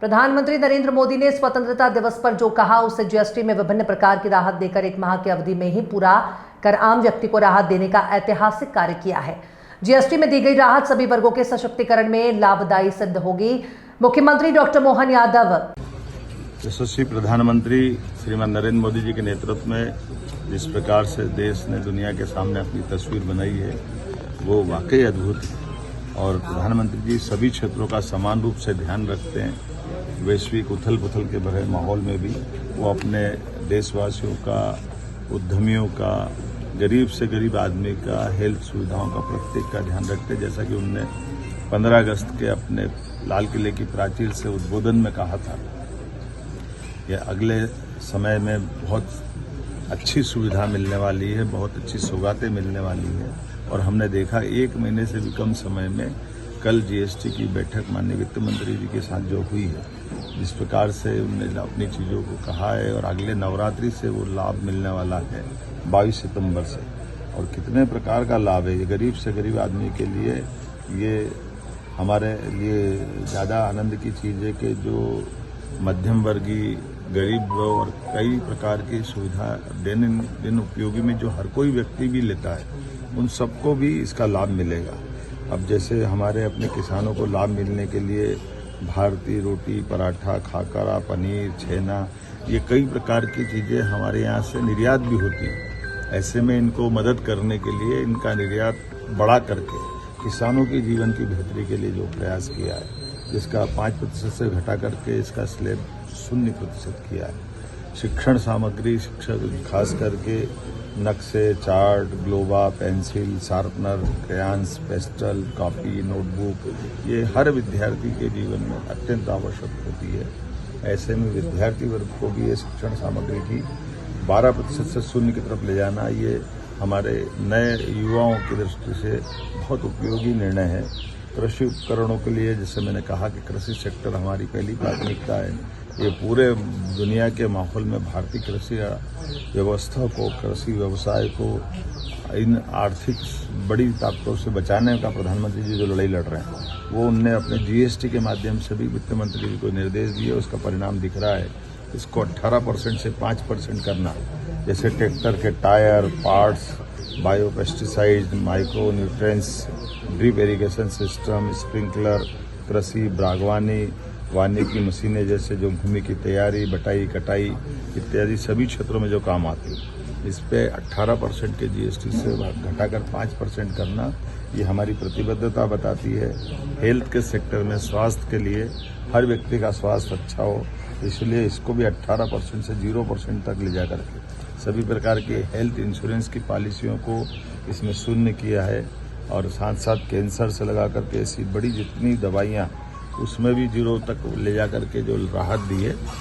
प्रधानमंत्री नरेंद्र मोदी ने स्वतंत्रता दिवस पर जो कहा उसे जीएसटी में विभिन्न प्रकार की राहत देकर 1 माह की अवधि में ही पूरा कर आम व्यक्ति को राहत देने का ऐतिहासिक कार्य किया है। जीएसटी में दी गई राहत सभी वर्गों के सशक्तिकरण में लाभदायी सिद्ध होगी। मुख्यमंत्री डॉक्टर मोहन यादव। यशस्वी प्रधानमंत्री श्रीमान नरेंद्र मोदी जी के नेतृत्व में जिस प्रकार से देश ने दुनिया के सामने अपनी तस्वीर बनाई है वो वाकई अद्भुत है और प्रधानमंत्री जी सभी क्षेत्रों का समान रूप से ध्यान रखते हैं। वैश्विक उथल पुथल के भरे माहौल में भी वो अपने देशवासियों का, उद्यमियों का, गरीब से गरीब आदमी का, हेल्थ सुविधाओं का, प्रत्येक का ध्यान रखते हैं। जैसा कि उनने 15 अगस्त के अपने लाल किले की प्राचीर से उद्बोधन में कहा था, यह अगले समय में बहुत अच्छी सुविधा मिलने वाली है, बहुत अच्छी सौगातें मिलने वाली है। और हमने देखा 1 महीने से भी कम समय में कल जीएसटी की बैठक माननीय वित्त मंत्री जी के साथ जो हुई है, जिस प्रकार से उन्होंने अपनी चीज़ों को कहा है और अगले नवरात्रि से वो लाभ मिलने वाला है 22 सितंबर से। और कितने प्रकार का लाभ है ये गरीब से गरीब आदमी के लिए। ये हमारे लिए ज़्यादा आनंद की चीज़ है कि जो मध्यम वर्गीय, गरीब और कई प्रकार की सुविधा दिन उपयोगी में जो हर कोई व्यक्ति भी लेता है, उन सबको भी इसका लाभ मिलेगा। अब जैसे हमारे अपने किसानों को लाभ मिलने के लिए भारतीय रोटी, पराठा, खाकरा, पनीर, छेना, ये कई प्रकार की चीज़ें हमारे यहाँ से निर्यात भी होती हैं। ऐसे में इनको मदद करने के लिए इनका निर्यात बढ़ा करके किसानों के जीवन की बेहतरी के लिए जो प्रयास किया है, जिसका 5% से घटा करके इसका स्लैब 0% किया है। शिक्षण सामग्री, शिक्षक खास करके नक्शे, चार्ट, ग्लोबा, pencil, sharpener, crayons, pastel, copy, notebook, ये हर विद्यार्थी के जीवन में अत्यंत आवश्यक होती है। ऐसे में विद्यार्थी वर्ग को भी ये शिक्षण सामग्री की 12% से 0 की तरफ ले जाना, ये हमारे नए युवाओं की दृष्टि से बहुत उपयोगी निर्णय है। कृषि उपकरणों के लिए जैसे मैंने कहा कि कृषि सेक्टर हमारी पहली प्राथमिकता है। ये पूरे दुनिया के माहौल में भारतीय कृषि व्यवस्था को, कृषि व्यवसाय को इन आर्थिक बड़ी ताकतों से बचाने का प्रधानमंत्री जी जो लड़ाई लड़ रहे हैं, वो उनने अपने जीएसटी के माध्यम से भी वित्त मंत्री जी को निर्देश दिए। उसका परिणाम दिख रहा है। इसको 18% से 5% करना, जैसे ट्रैक्टर के tyre, parts, biopesticide, micro nutrients, drip irrigation system, sprinkler, कृषि, बागवानी, वानिकी मशीनें जैसे जो भूमि की तैयारी, बटाई, कटाई इत्यादि सभी क्षेत्रों में जो काम आती है, इस पे 18% के जीएसटी से घटाकर 5% करना, ये हमारी प्रतिबद्धता बताती है। हेल्थ के सेक्टर में स्वास्थ्य के लिए हर व्यक्ति का स्वास्थ्य अच्छा हो, इसलिए इसको भी 18% से 0% तक ले जा करके सभी प्रकार के हेल्थ इंश्योरेंस की पॉलिसियों को इसमें 0 किया है। और साथ साथ कैंसर से लगा करके ऐसी बड़ी जितनी दवाइयाँ, उसमें भी 0 तक ले जा करके जो राहत दी है।